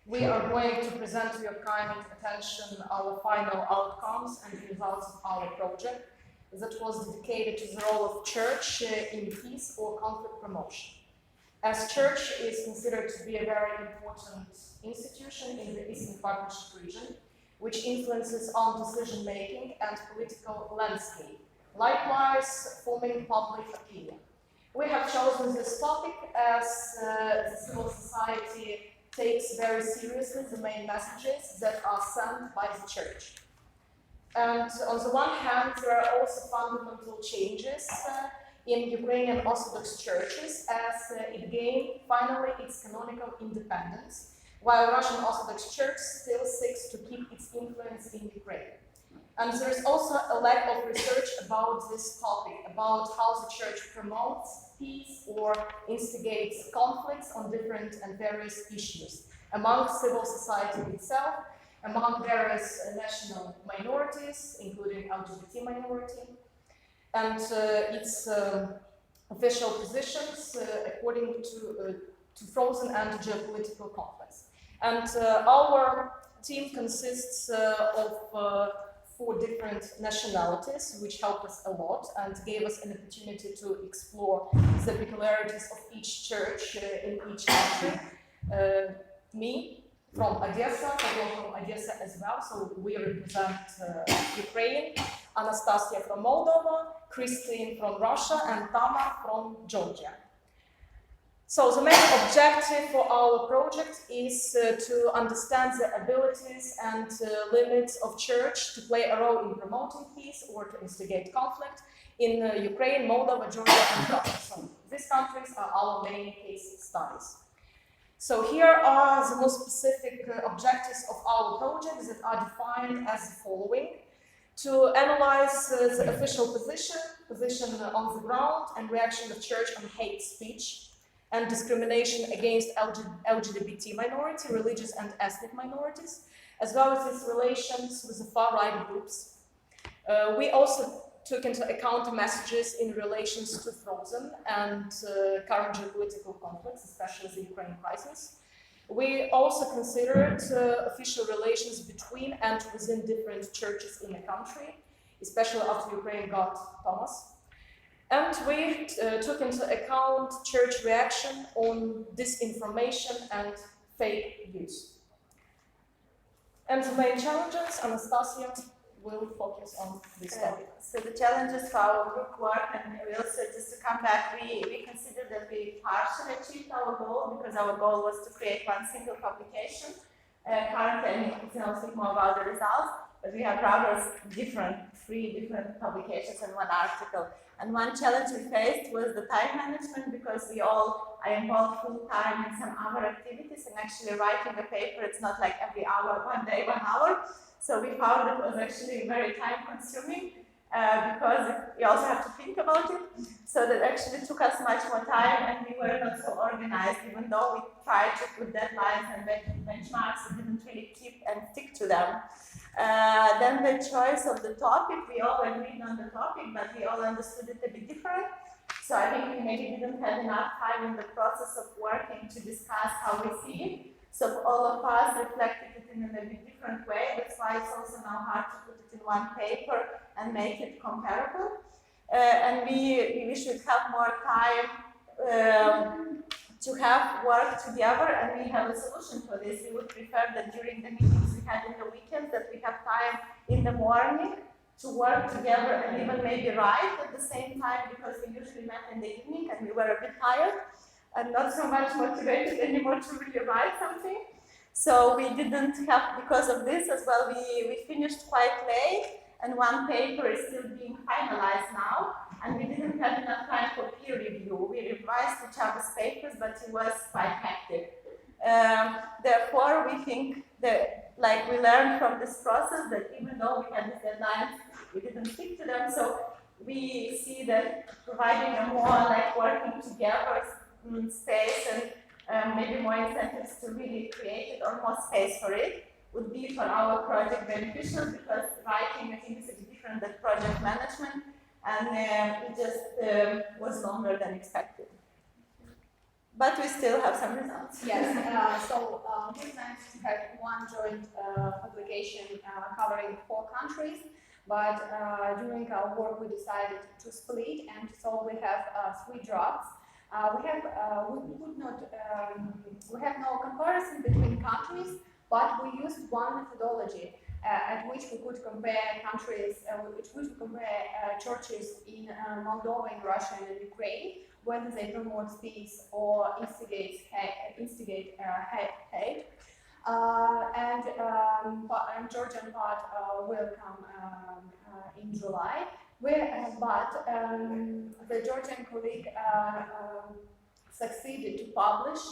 We are going to present to your kind attention our final outcomes and results of our project that was dedicated to the role of church in peace or conflict promotion. As church is considered to be a very important institution in the Eastern Partnership region, which influences on decision-making and political landscape, likewise forming public opinion. We have chosen this topic as the civil society takes very seriously the main messages that are sent by the church. And on the one hand, there are also fundamental changes in Ukrainian Orthodox churches as it gained finally its canonical independence, while Russian Orthodox Church still seeks to keep its influence in Ukraine. And there is also a lack of research about this topic, about how the church promotes peace or instigates conflicts on different and various issues among civil society itself, among various national minorities, including LGBT minority, and its official positions according to frozen and geopolitical conflicts. And our team consists of 4 different nationalities, which helped us a lot and gave us an opportunity to explore the peculiarities of each church in each country. Me from Odessa, from Odessa as well, so we represent Ukraine, Anastasia from Moldova, Christine from Russia, and Tama from Georgia. So the main objective for our project is to understand the abilities and limits of church to play a role in promoting peace or to instigate conflict in Ukraine, Moldova, Georgia, and Russia. So these countries are our main case studies. So here are the most specific objectives of our project that are defined as the following: to analyze the official position on the ground and reaction of church on hate speech and discrimination against LGBT minority, religious and ethnic minorities, as well as its relations with the far-right groups. We also took into account the messages in relations to frozen and current geopolitical conflicts, especially the Ukraine crisis. We also considered official relations between and within different churches in the country, especially after Ukraine got Thomas. And we took into account church reaction on disinformation and fake news. And the main challenges, Anastasia will focus on this topic. So the challenges for our group work, and we also, just to come back, we consider that we partially achieved our goal, because our goal was to create one single publication. Currently, and you can speak more about the results, but we have rather 3 different publications and 1 article. And one challenge we faced was the time management, because we all are involved full time in some other activities, and actually writing a paper, it's not like every hour, 1 day, 1 hour. So we found it was actually very time consuming because we also have to think about it. So that actually took us much more time, and we were not so organized, even though we tried to put deadlines and benchmarks, we didn't really keep and stick to them. Then the choice of the topic, we all agreed on the topic, but we all understood it a bit different. So I think we maybe didn't have enough time in the process of working to discuss how we see it. So all of us reflected it in a bit different way. That's why it's also now hard to put it in one paper and make it comparable. And we should have more time to have work together, and we have a solution for this. We would prefer that during the meetings we had in the weekends, that we have time in the morning to work together and even maybe write at the same time, because we usually met in the evening and we were a bit tired and not so much motivated anymore to really write something. So we didn't have, because of this as well, we finished quite late, and 1 paper is still being finalized now, and we didn't have enough time for peer review. We revised each other's papers, but it was quite hectic. Therefore, we think that, like, we learned from this process that even though we had these deadlines, we didn't stick to them. So we see that providing a more like working together space and maybe more incentives to really create it, or more space for it, would be for our project beneficial, because writing, I think, is a bit different than project management, and it just was longer than expected. But we still have some results. Yes, so his managed to have one joint publication covering 4 countries, but during our work we decided to split, and so we have 3 drafts. We have no comparison between countries, but we used one methodology at which we could compare countries, churches in Moldova, in Russia, and in Ukraine, whether they promote peace or instigate hate. And Georgian part will come in July. But the Georgian colleague succeeded to publish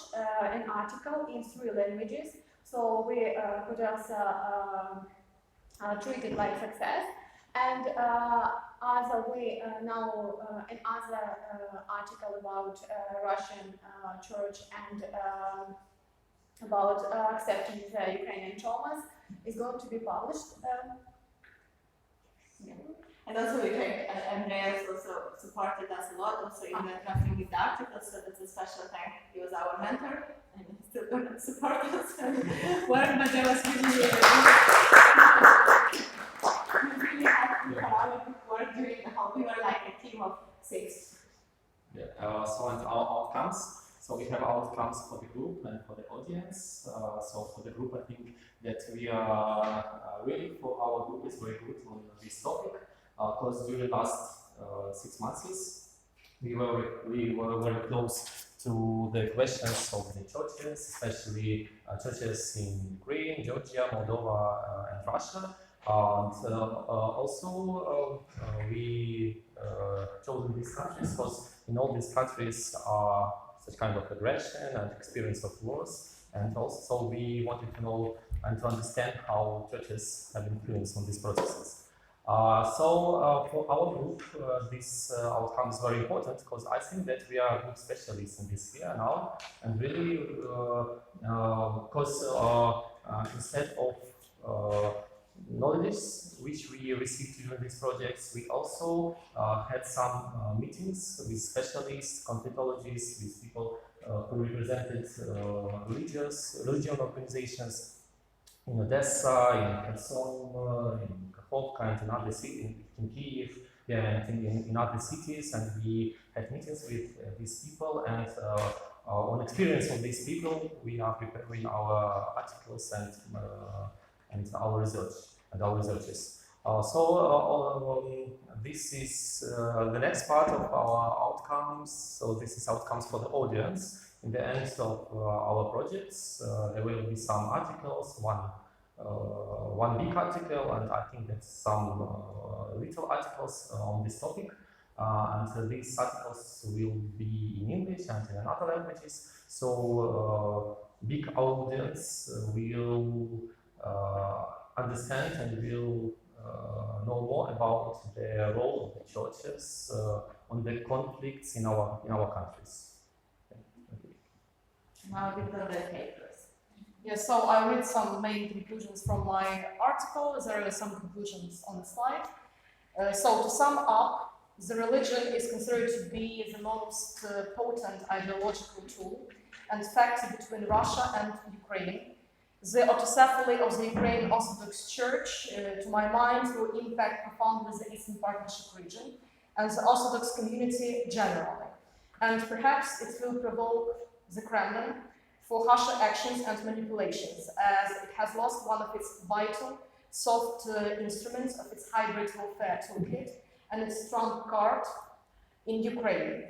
an article in 3 languages, so we could also treat it like success. And another article about Russian church and about accepting the Ukrainian traumas is going to be published. And also Andreas also supported us a lot also in the drafting of the articles, so that's a special thank. He was our mentor and he's still going to support us. But there was really work doing the whole, we were like a team of 6. Yeah, so and our outcomes. So we have outcomes for the group and for the audience. So for the group, I think that we are really, for our group, is very good on this topic. Because during the last 6 months, we were very close to the questions of the churches, especially churches in Ukraine, Georgia, Moldova, and Russia. And also we chosen these countries because in all these countries are such kind of aggression and experience of wars, and also we wanted to know and to understand how churches have influence on these processes. For our group, this outcome is very important because I think that we are good specialists in this sphere now, and really because instead of knowledge which we received during these projects, we also had some meetings with specialists, conflictologists, with people who represented religion organizations in Odessa, in Kherson, in Kakhovka, and in other cities, in Kyiv, and in other cities, and we had meetings with these people, and on experience of these people, we are preparing our articles and our research and our researches. This is the next part of our outcomes. So this is outcomes for the audience. In the end of our projects, there will be some articles, one big article, and I think that some little articles on this topic. And these articles will be in English and in other languages. So big audience will understand and will know more about the role of the churches on the conflicts in our countries. Now we've done the papers. Yeah, so I read some main conclusions from my article. There are some conclusions on the slide. So to sum up, the religion is considered to be the most potent ideological tool and factor between Russia and Ukraine. The autocephaly of the Ukrainian Orthodox Church, to my mind, will impact profoundly the Eastern Partnership region and the Orthodox community generally. And perhaps it will provoke the Kremlin for harsher actions and manipulations, as it has lost one of its vital, soft instruments of its hybrid warfare toolkit and its trump card in Ukraine.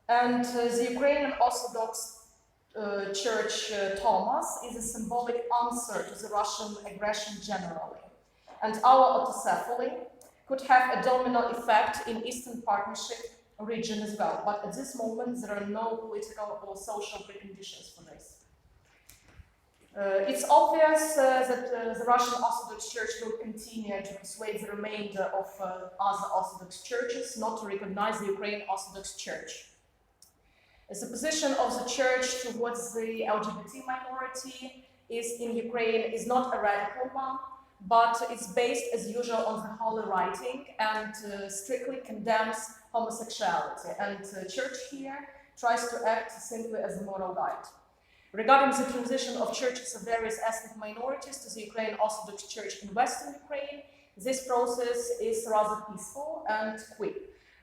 And the Ukrainian Orthodox Church Thomas is a symbolic answer to the Russian aggression generally. And our autocephaly could have a domino effect in Eastern Partnership region as well. But at this moment, there are no political or social preconditions for this. It's obvious that the Russian Orthodox Church will continue to persuade the remainder of other Orthodox churches not to recognize the Ukrainian Orthodox Church. The position of the Church towards the LGBT minority in Ukraine is not a radical one, but it's based as usual on the Holy Writing and strictly condemns homosexuality. And the Church here tries to act simply as a moral guide. Regarding the transition of churches of various ethnic minorities to the Ukrainian Orthodox Church in Western Ukraine, this process is rather peaceful and quick.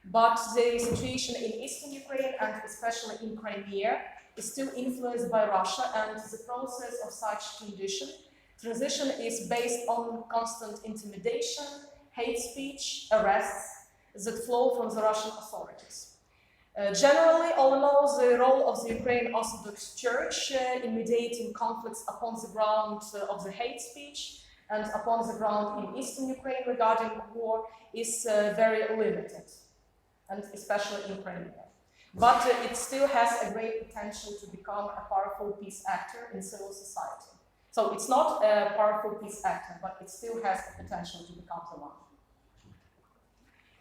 But the situation in Eastern Ukraine, and especially in Crimea, is still influenced by Russia, and the process of such transition is based on constant intimidation, hate speech, arrests that flow from the Russian authorities. Generally, all in all, the role of the Ukrainian Orthodox Church in mediating conflicts upon the ground of the hate speech and upon the ground in Eastern Ukraine regarding war is very limited, and especially in Crimea. But it still has a great potential to become a powerful peace actor in civil society. So it's not a powerful peace actor, but it still has the potential to become the one.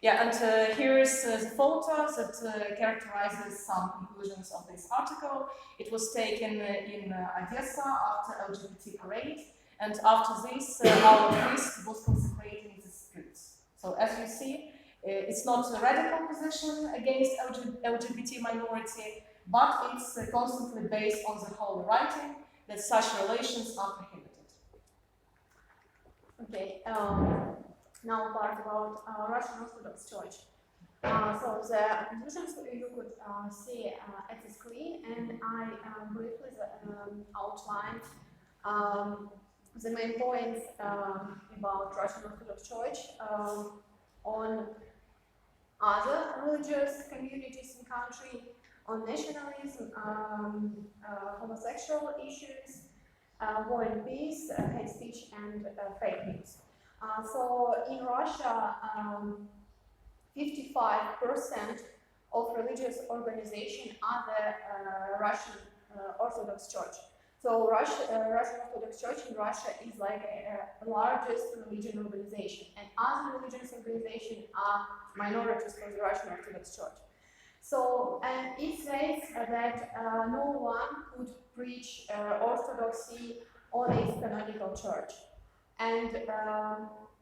Yeah, and here is the photo that characterizes some conclusions of this article. It was taken in Odessa after LGBT parade, and after this, our priest was consecrating the streets. So as you see, it's not a radical position against LGBT minority, but it's constantly based on the holy writing that such relations are prohibited. Okay. Now part about Russian Orthodox Church. So the conclusions you could see at the screen, and I briefly outlined the main points about Russian Orthodox Church on other religious communities in country, on nationalism, homosexual issues, war and peace, hate speech, and fake news. So in Russia, 55% of religious organizations are the Russian Orthodox Church. So Russian Orthodox Church in Russia is like the largest religious organization, and other religious organizations are minorities for the Russian Orthodox Church. So, and it says that no one could preach orthodoxy on its canonical church. And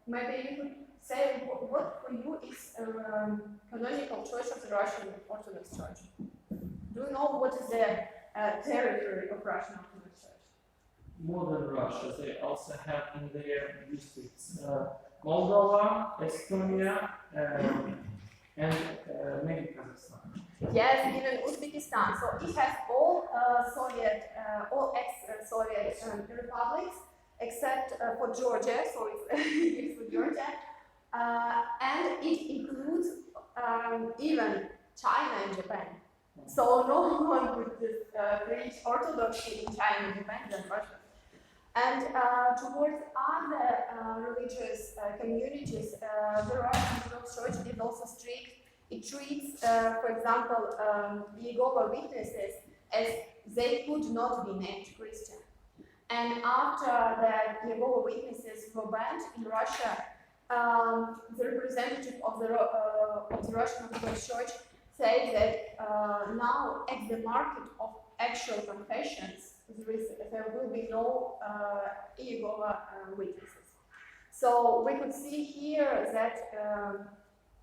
maybe you could say what for you is canonical church of the Russian Orthodox Church? Do you know what is the territory of Russian Orthodox Church? Modern Russia, they also have in their districts Moldova, Estonia, and maybe Kazakhstan. Yes, even Uzbekistan. So it has all all ex-Soviet republics, except for Georgia. So it's for Georgia, and it includes even China and Japan. So no one would preach orthodoxy in China and Japan than Russia. And towards other religious communities, the Russian Orthodox Church is also strict. It treats, for example, Jehovah's Witnesses as they could not be named Christian. And after the Jehovah's Witnesses were banned in Russia, the representative of the Russian Orthodox Church said that now at the market of actual confessions, there will be no Jehovah's Witnesses. So we could see here that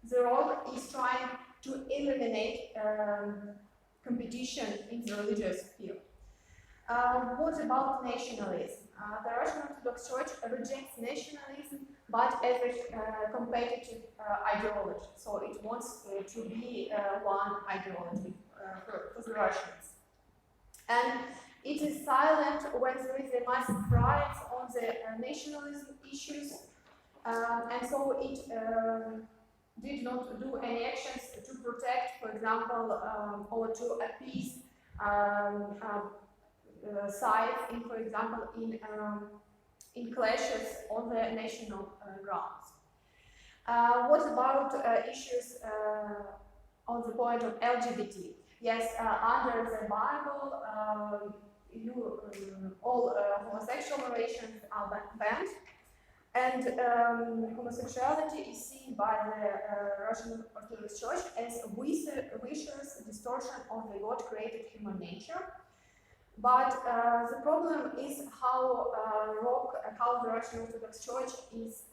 the role is trying to eliminate competition in the religious field. What about nationalism? The Russian Orthodox Church rejects nationalism, but as a competitive ideology. So it wants to be one ideology for the Russians. And it is silent when there is a massive riots on the nationalism issues, and so it did not do any actions to protect, for example, or to appease sides, for example, in clashes on the national grounds. What about issues on the point of LGBT? Yes, under the Bible, all homosexual relations are banned, and homosexuality is seen by the Russian Orthodox Church as a vicious distortion of the God-created human nature. But the problem is how the Russian Orthodox Church is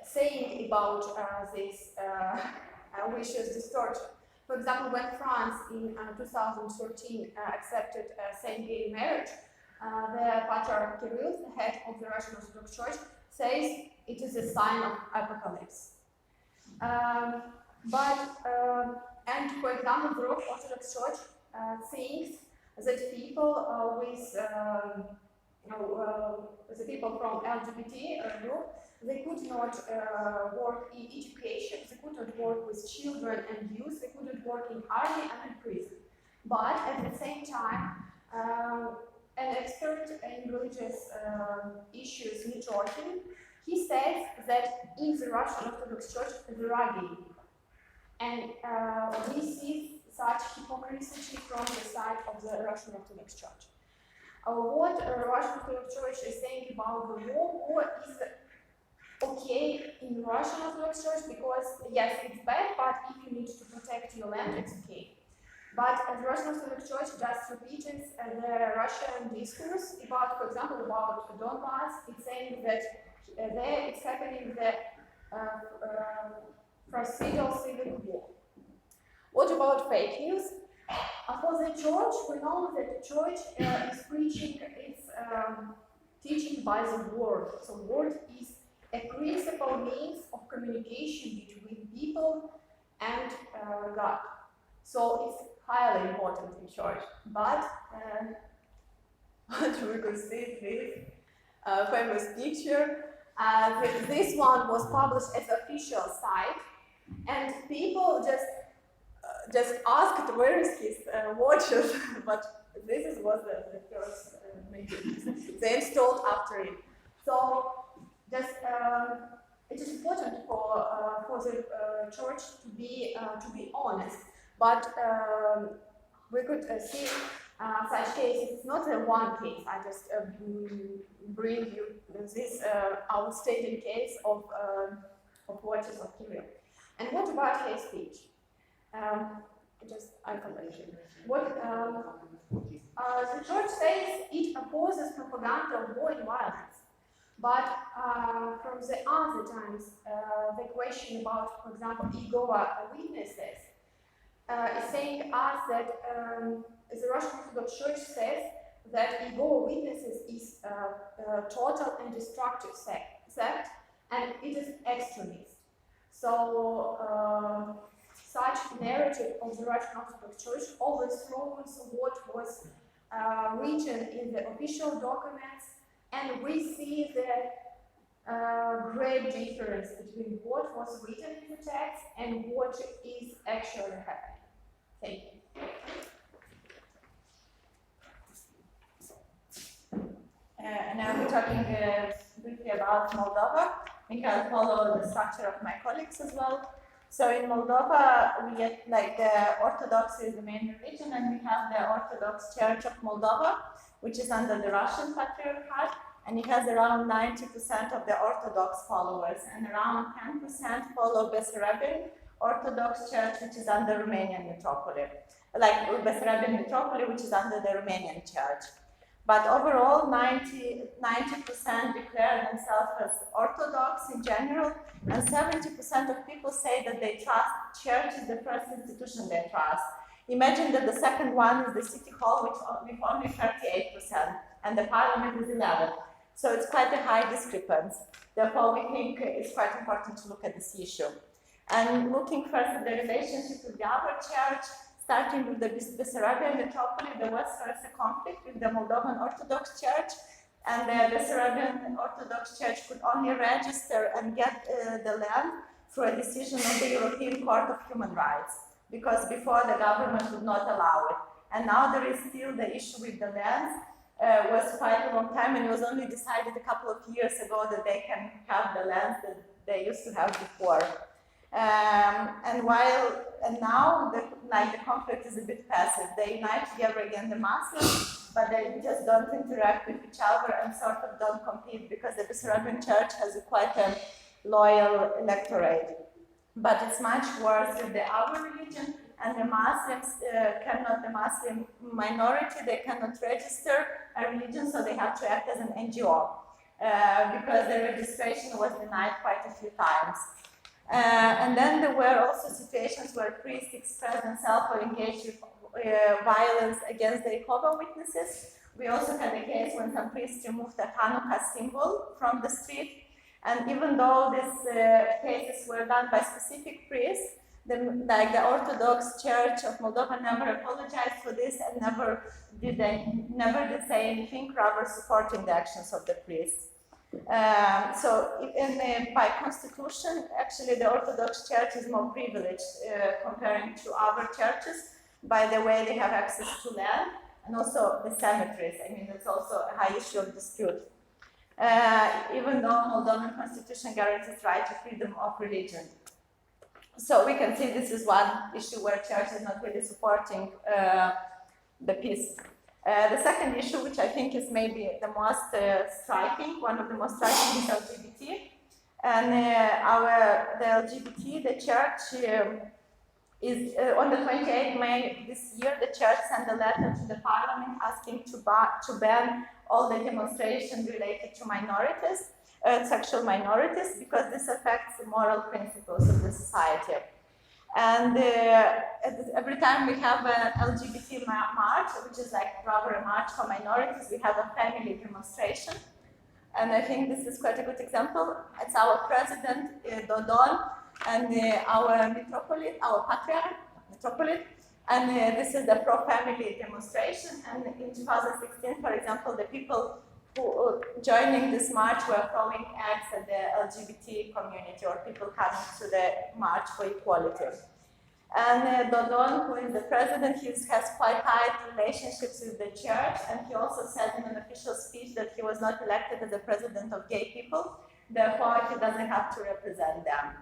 saying about this vicious distortion. For example, when France in 2013 accepted same-gay marriage, the Patriarch Kirill, the head of the Russian Orthodox Church, says it is a sign of apocalypse. And for example, the Orthodox Church thinks that people the people from LGBT group, they could not work in education, they could not work with children and youth, they couldn't work in army and in prison. But at the same time, an expert in religious issues, Mitrokhin, he says that in the Russian Orthodox Church there are gay people. And we see such hypocrisy from the side of the Russian Orthodox Church. What Russian Orthodox Church is saying about the war is okay in Russian Orthodox Church because yes, it's bad, but if you need to protect your land, it's okay. But the Russian Orthodox Church just repeats the Russian discourse about, for example, about Donbass. It's saying that there it's happening the fratricidal civil war. What about fake news? For the church, we know that the church is preaching, it's teaching by the word. So word is a principal means of communication between people and God. So it's highly important in church. But what we could see this famous picture, this one was published as official site, and people just asked where is his watches, but this was the first maybe they installed after it. So just it is important for the church to be honest, but we could see such cases. It's not a one case. I just bring you this outstanding case of watches of Kirill. And what about hate speech? I completed. What the church says it opposes propaganda of war and violence, but from the other times, the question about, for example, Jehovah's Witnesses is saying us that the Russian Orthodox Church says that Jehovah's Witnesses is a total and destructive sect, and it is extremist. So. Such narrative of the Russian Orthodox Church always throws what was written in the official documents, and we see the great difference between what was written in the text and what is actually happening. Thank you. And now we're talking briefly about Moldova. We can follow the structure of my colleagues as well. So in Moldova, we get like the Orthodox is the main religion, and we have the Orthodox Church of Moldova, which is under the Russian Patriarchate, and it has around 90% of the Orthodox followers, and around 10% follow Bessarabian Orthodox Church, which is under Romanian Metropoly, like Bessarabian Metropoly, which is under the Romanian Church. But overall, 90% declare themselves as Orthodox in general, and 70% of people say that they trust church is the first institution they trust. Imagine that the second one is the city hall, with only 38%, and the parliament is 11%. So it's quite a high discrepancy. Therefore, we think it's quite important to look at this issue. And looking first at the relationship with the other church, starting with the Bessarabian Metropoly, there was first a conflict with the Moldovan Orthodox Church, and the Bessarabian Orthodox Church could only register and get the land through a decision of the European Court of Human Rights, because before the government would not allow it. And now there is still the issue with the lands. Was quite a long time, and it was only decided a couple of years ago that they can have the lands that they used to have before. And now the conflict is a bit passive. They unite together against the Muslims, but they just don't interact with each other and sort of don't compete, because the Bessarabian Church has quite a loyal electorate. But it's much worse with the other religion, and the Muslims the Muslim minority, they cannot register a religion, so they have to act as an NGO, because the registration was denied quite a few times. And then there were also situations where priests expressed themselves or engaged with violence against the Jehovah's Witnesses. We also had a case when some priests removed the Hanukkah symbol from the street. And even though these cases were done by specific priests, the Orthodox Church of Moldova never apologized for this and never did say anything, rather supporting the actions of the priests. By constitution, actually the Orthodox Church is more privileged comparing to other churches by the way they have access to land and also the cemeteries. I mean, it's also a high issue of dispute. Even though Moldovan constitution guarantees right to freedom of religion. So we can see this is one issue where church is not really supporting the peace. The second issue, which I think is maybe the most striking, one of the most striking, is LGBT. And the LGBT, the church is on the 28th May this year, the church sent a letter to the parliament asking to ban all the demonstrations related to minorities, sexual minorities, because this affects the moral principles of the society. And every time we have an LGBT march, which is like rather a march for minorities, we have a family demonstration. And I think this is quite a good example. It's our president, Dodon, and our metropolitan, our patriarch, metropolitan. And this is the pro-family demonstration. And in 2016, for example, the people who joining this march were throwing eggs at the LGBT community or people coming to the march for equality. And Dodon, who is the president, he has quite tight relationships with the church, and he also said in an official speech that he was not elected as the president of gay people, therefore he doesn't have to represent them.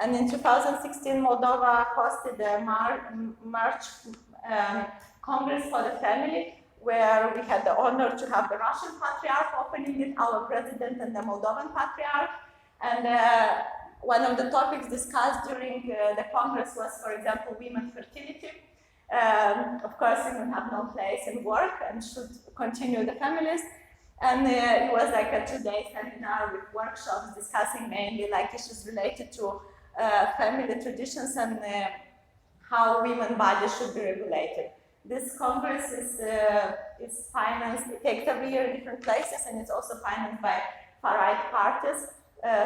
And in 2016, Moldova hosted a March Congress for the Family, where we had the honor to have the Russian Patriarch opening it, our president, and the Moldovan Patriarch. And one of the topics discussed during the Congress was, for example, women's fertility. Of course, women have no place in work and should continue the families. And it was like a 2-day seminar with workshops discussing mainly like issues related to family traditions and how women's bodies should be regulated. This Congress is financed, it takes every year in different places, and it's also financed by far-right parties,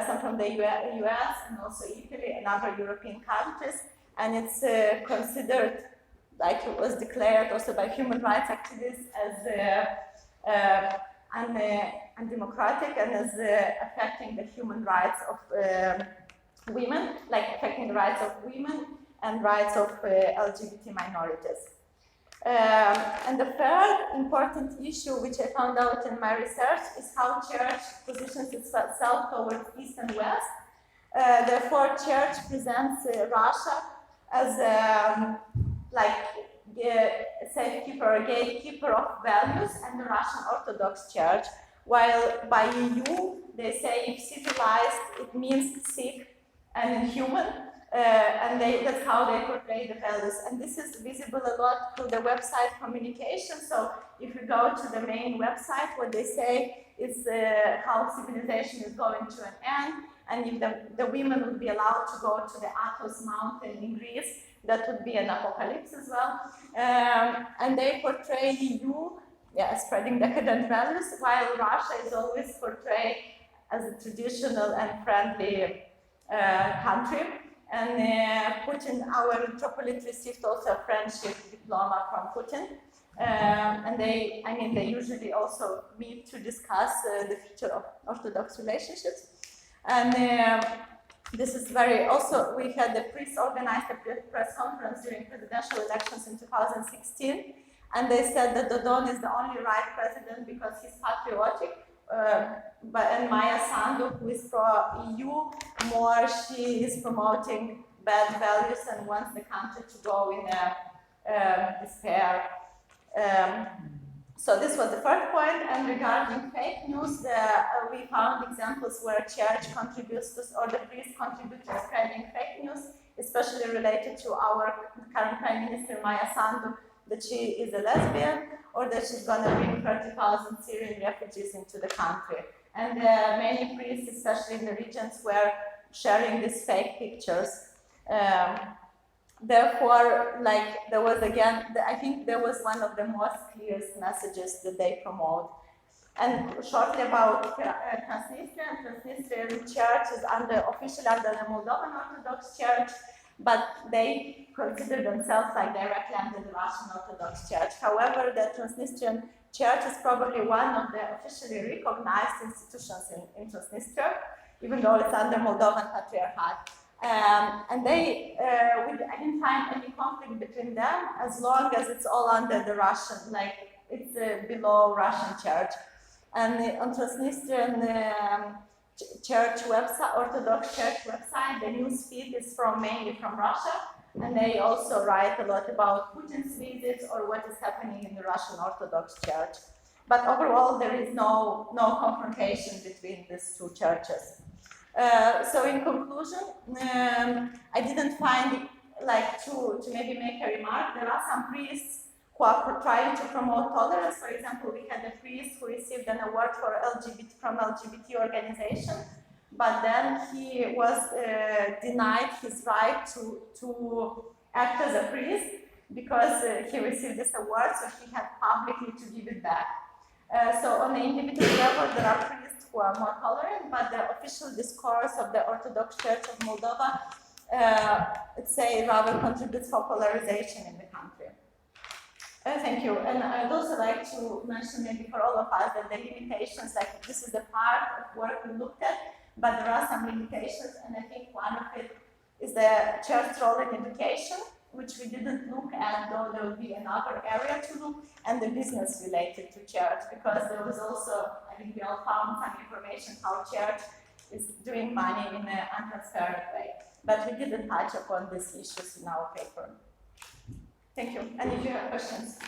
some from the US and also Italy and other European countries. And it's considered, like it was declared also by human rights activists, as undemocratic and as affecting the human rights of women, like affecting the rights of women and rights of LGBT minorities. And the third important issue, which I found out in my research, is how church positions itself towards East and West. Therefore, church presents Russia as a safekeeper or gatekeeper of values, and the Russian Orthodox Church, while by EU they say if civilized it means sick and inhuman. And that's how they portray the values. And this is visible a lot through the website communication. So if you go to the main website, what they say is how civilization is going to an end. And if the women would be allowed to go to the Athos mountain in Greece, that would be an apocalypse as well. And they portray EU, spreading decadent values, while Russia is always portrayed as a traditional and friendly country. And Putin, our metropolitan, received also a friendship diploma from Putin. And they usually also meet to discuss the future of Orthodox relationships. And this is also, we had the priests organized a press conference during presidential elections in 2016. And they said that Dodon is the only right president because he's patriotic. And Maya Sandu, who is pro-EU, she is promoting bad values and wants the country to go in despair. So this was the first point. And regarding fake news, we found examples where church contributes to, or the priest contribute to spreading fake news, especially related to our current Prime Minister Maya Sandu, that she is a lesbian, or that she's going to bring 30,000 Syrian refugees into the country. And many priests, especially in the regions where sharing these fake pictures. Therefore, like there was again, I think there was one of the most clearest messages that they promote. And shortly about Transnistria. Transnistrian Church is officially under the Moldovan Orthodox Church, but they consider themselves like directly under the Russian Orthodox Church. However, the Transnistrian Church is probably one of the officially recognized institutions in Transnistria, even though it's under Moldovan Patriarchate. And they, I didn't find any conflict between them as long as it's all under the Russian, like it's below Russian Church. And on Transnistrian church website, Orthodox Church website, the news feed is mainly from Russia, and they also write a lot about Putin's visits or what is happening in the Russian Orthodox Church. But overall, there is no confrontation between these two churches. So in conclusion, I didn't find like to maybe make a remark. There are some priests who are trying to promote tolerance. For example, we had a priest who received an award from LGBT organization, but then he was denied his right to act as a priest because he received this award, so he had publicly to give it back. So on the individual level, there are priests who are more tolerant, but the official discourse of the Orthodox Church of Moldova, let's say, rather contributes for polarization in the country. Thank you. And I'd also like to mention maybe for all of us that the limitations, like this is the part of work we looked at, but there are some limitations, and I think one of it is the church role in education, which we didn't look at, though there will be another area to look, and the business related to church, because there was also, I think we all found some information how church is doing money in an untransparent way. But we didn't touch upon these issues in our paper. Thank you. And if you have questions.